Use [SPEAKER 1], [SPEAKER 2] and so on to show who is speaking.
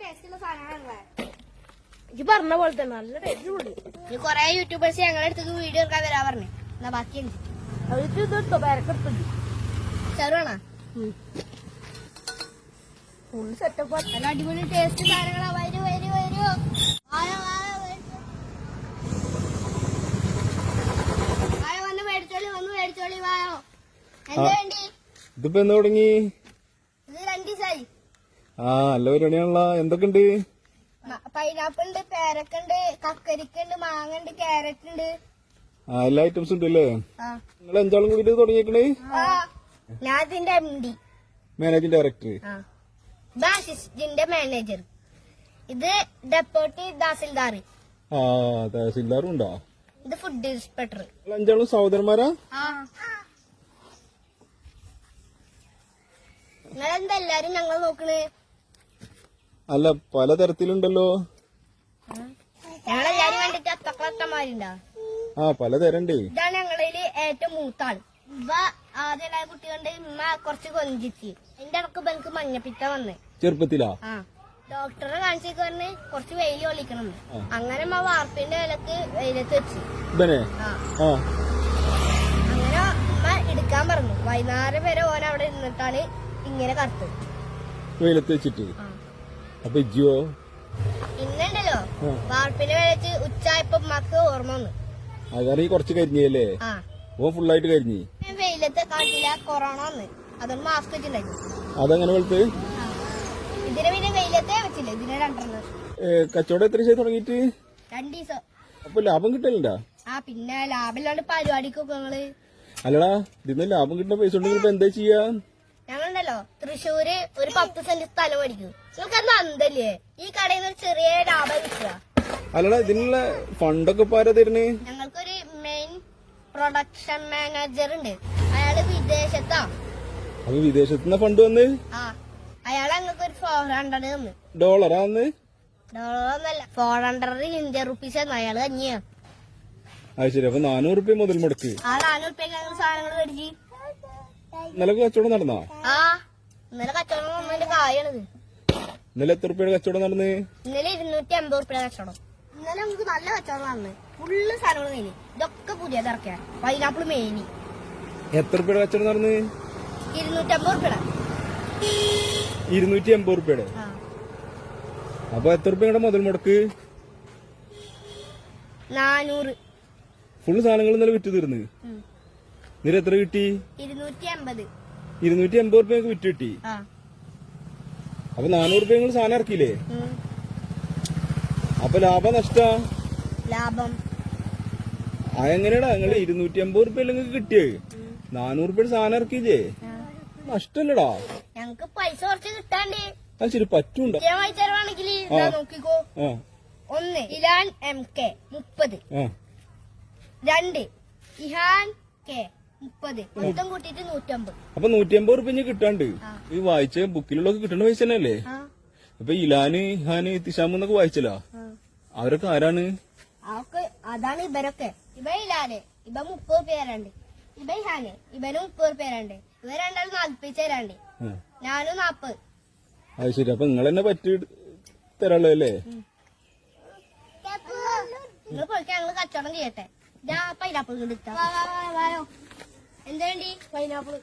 [SPEAKER 1] ടേസ്റ്റുള്ള സാധനങ്ങളാണല്ലേ
[SPEAKER 2] ഇത് പറഞ്ഞ പോലെ തന്നെ നല്ല ടേസ്റ്റ് കൂടി.
[SPEAKER 1] കൊറേ യൂട്യൂബേഴ്സ് ഞങ്ങളുടെ അടുത്തേക്ക് വീഡിയോ എടുക്കാൻ വരാ പറഞ്ഞു. എന്നാ ബാക്കിയുണ്ട്
[SPEAKER 2] അവർക്ക് ഇതെടുത്തോ പേരക്കെടുത്തില്ല
[SPEAKER 1] ചെറുവാണോ
[SPEAKER 2] ഫുൾ സെറ്റപ്പ്.
[SPEAKER 1] നല്ല അടിപൊളി ടേസ്റ്റ് സാധനങ്ങളാ. വരൂ വരൂ വരൂ വായോ വന്ന് മേടിച്ചോളി വായോ. എന്താ വേണ്ടി?
[SPEAKER 3] ഇതിപ്പോ എന്ന് തുടങ്ങി?
[SPEAKER 1] ഇത് 2 ദിവസമായി.
[SPEAKER 3] നല്ല പരിപാടിയാണല്ലോ. എന്തൊക്കെയുണ്ട്?
[SPEAKER 1] പൈനാപ്പിൾ ഉണ്ട്, പേരക്കുണ്ട്, കക്കരിക്കുണ്ട്, മാങ്ങ ഉണ്ട്, ക്യാരറ്റ് ഉണ്ട്.
[SPEAKER 3] എല്ലാ ഐറ്റംസും ഉണ്ട് അല്ലേ? നിങ്ങൾ 5 ആളും കൂടി തുടങ്ങിയേക്കണേ?
[SPEAKER 1] ഞാൻ ഇതിന്റെ MD,
[SPEAKER 3] managing director,
[SPEAKER 1] assistant manager. ഇത് ഡെപ്യൂട്ടി തഹസിൽദാർ.
[SPEAKER 3] തഹസിൽദാറും ഉണ്ടോ?
[SPEAKER 1] ഇത് ഫുഡ് ഇൻസ്പെക്ടർ.
[SPEAKER 3] 5 ആളും സഹോദരന്മാരാ?
[SPEAKER 1] നിങ്ങളെന്താ എല്ലാരും ഞങ്ങൾ നോക്കണേ?
[SPEAKER 3] അല്ല, പലതരത്തിലുണ്ടല്ലോ.
[SPEAKER 1] ഞങ്ങളെല്ലാരും കണ്ടിട്ട് അത്തക്കത്തമാരുണ്ടോ?
[SPEAKER 3] പലതരണ്ട്.
[SPEAKER 1] ഇതാണ് ഞങ്ങളിൽ ഏറ്റവും മൂത്താള്. ഇവ ആദ്യം കുട്ടി കൊണ്ട് ഇമ്മ കുറച്ച് കൊഞ്ചിച്ച് എന്റെ ഇടക്ക് എനിക്ക് മഞ്ഞപ്പിത്ത വന്ന്
[SPEAKER 3] ചെറുപ്പത്തിലാ.
[SPEAKER 1] ഡോക്ടറെ കാണിച്ചേക്ക് പറഞ്ഞ് കുറച്ച് വെയിൽ കൊള്ളിക്കണം. അങ്ങനെ അമ്മ വാർപ്പിന്റെ വിലക്ക് വെയിലത്ത് വെച്ച് അങ്ങനെ ഉമ്മ എടുക്കാൻ പറഞ്ഞു. വൈകുന്നേരം വരെ ഓൻ അവിടെ ഇരുന്നിട്ടാണ് ഇങ്ങനെ കറുത്ത്
[SPEAKER 3] വെയിലത്ത് വെച്ചിട്ട്. അപ്പൊ ഇജ്ജോ?
[SPEAKER 1] ഇന്നുണ്ടല്ലോ വാർപ്പിന്റെ വിലച്ച് ഉച്ചായപ്പോ ഉമ്മക്ക് ഓർമ്മ വന്നു.
[SPEAKER 3] അതാണ് കുറച്ച് കരിഞ്ഞല്ലേ? ഓ ഫുള്ളായിട്ട് കരിഞ്ഞി.
[SPEAKER 1] വെയിലത്ത് കാട്ടില്ല, കൊറോണ വന്ന്. അതുകൊണ്ട് മാസ്ക് വെച്ചിട്ടുണ്ടായിരുന്നു.
[SPEAKER 3] അതങ്ങനെ വെളുത്ത്
[SPEAKER 1] ഇതിനെ പിന്നെ വെയിലത്തെ വെച്ചില്ല. ഇതിനെ 2
[SPEAKER 3] കച്ചവടം എത്ര ദിവസം തുടങ്ങിയിട്ട്?
[SPEAKER 1] 2 ദിവസം.
[SPEAKER 3] അപ്പൊ ലാഭം കിട്ടലുണ്ടാ?
[SPEAKER 1] പിന്നെ ലാഭമില്ലാണ്ട് പരിപാടിക്കൊക്കെ ഞങ്ങള്.
[SPEAKER 3] അല്ലടാ, ഇതിന്ന് ലാഭം കിട്ടുന്ന പൈസ ഉണ്ടെങ്കിൽ ഇപ്പൊ എന്താ ചെയ്യാ?
[SPEAKER 1] ഞങ്ങളുണ്ടല്ലോ തൃശ്ശൂര് ഒരു 10 സെന്റ് സ്ഥലം മേടിക്കും. നിങ്ങൾക്ക് എന്താ അന്തല്ലേ ഈ കടയിൽ നിന്ന് ഒരു ചെറിയ ലാഭം കിട്ടുക?
[SPEAKER 3] അല്ലടാ, ഇതിനുള്ള ഫണ്ടൊക്കെ ഇപ്പൊ ആരാ തരുന്നേ?
[SPEAKER 1] ഞങ്ങൾക്കൊരു മെയിൻ പ്രൊഡക്ഷൻ മാനേജർ ഉണ്ട്. അയാള് വിദേശത്താ.
[SPEAKER 3] അപ്പൊ വിദേശത്തുനിന്ന് ഫണ്ട് വന്ന്
[SPEAKER 1] അയാള് ഞങ്ങൾക്ക് ഒരു 400 തന്നു.
[SPEAKER 3] ഡോളറാ വന്ന്?
[SPEAKER 1] ഡോളറൊന്നല്ല, 400 ഇന്ത്യൻ റുപ്പീസ് തന്നു. അയാള് കഞ്ഞിയാ.
[SPEAKER 3] അത് ശരി. അപ്പൊ 400 റുപ്യ മുതൽ മുടക്ക്.
[SPEAKER 1] 400 റുപ്യക്ക് ഞങ്ങൾ സാധനങ്ങൾ മേടിച്ചു.
[SPEAKER 3] ഇന്നലെ കച്ചവടം നടന്നാ?
[SPEAKER 1] ഇന്നലെ കച്ചവടം വന്നതിന്റെ കായാണിത്.
[SPEAKER 3] ഇന്നലെ എത്ര റുപ്യയുടെ കച്ചവടം നടന്ന്?
[SPEAKER 1] ഇന്നലെ 250 റുപ്യയുടെ കച്ചവടം. ഇന്നലെ നമുക്ക് നല്ല കച്ചവടം നടന്ന്. ഫുള്ള് സാധനങ്ങൾ മേനി. ഇതൊക്കെ പുതിയത് ഇറക്കിയ പൈനാപ്പിൾ മേനി.
[SPEAKER 3] എത്ര റുപ്യയുടെ കച്ചവടം നടന്ന്?
[SPEAKER 1] 250 റുപ്യയുടെ.
[SPEAKER 3] 280 റുപ്യയുടെ. അപ്പൊ എത്ര റുപ്യയുടെ മുതൽ മുടക്ക്?
[SPEAKER 1] 400.
[SPEAKER 3] ഫുള്ള് സാധനങ്ങൾ ഇന്നലെ വിറ്റ് തീർന്ന്. നിര എത്ര കിട്ടി?
[SPEAKER 1] 250.
[SPEAKER 3] 280 റുപ്യ വിറ്റ് കിട്ടി. അപ്പൊ 400 റുപ്യ നിങ്ങൾ സാധനം ഇറക്കിയില്ലേ? അപ്പൊ ലാഭം നഷ്ട?
[SPEAKER 1] ലാഭം.
[SPEAKER 3] അതെങ്ങനെയാടാ നിങ്ങൾ 250 റുപ്യ നിങ്ങൾക്ക് കിട്ടിയേ? 400 റുപ്യ സാധനം ഇറക്കിയില്ലേ? നഷ്ടല്ലടാ.
[SPEAKER 1] ഞങ്ങക്ക് പൈസ കുറച്ച് കിട്ടാണ്ട്.
[SPEAKER 3] അത് ശരി, പറ്റൂണ്ട.
[SPEAKER 1] ചെലവാണെങ്കിൽ നോക്കിക്കോ. 1 ഇലാൻ MK 30. 2 ഇഹാൻ K 30. മൊത്തം കൂട്ടിട്ട് 150.
[SPEAKER 3] അപ്പൊ 150 റുപ്യ കിട്ടാണ്ട്. ഈ വായിച്ച ബുക്കിലുള്ളൊക്കെ കിട്ടുന്ന പൈസ തന്നെയല്ലേ? അപ്പൊ ഇലാന് ഇഹാന് തിശാമെന്നൊക്കെ വായിച്ചല്ലോ. അവരൊക്കെ ആരാണ്?
[SPEAKER 1] അതാണ് ഇവരൊക്കെ. ഇവ ഇലാന് ഇവ 30 പേരുണ്ട്. ഇവ ഇഹാന് ഇവന് 30 പേരുണ്ട്. ഇവ രണ്ടാളും 40 പേരുണ്ട്. ഞാനും 40.
[SPEAKER 3] അത് ശരി. അപ്പൊ നിങ്ങൾ തന്നെ പറ്റി തരാളോ അല്ലേ?
[SPEAKER 1] നിങ്ങൾ പോയിക്കാൻ ഞങ്ങള് കച്ചവടം ചെയ്യട്ടെ. പൈനാപ്പിൾ എടുത്താ എന്താ വേണ്ടി? പൈനാപ്പിൾ.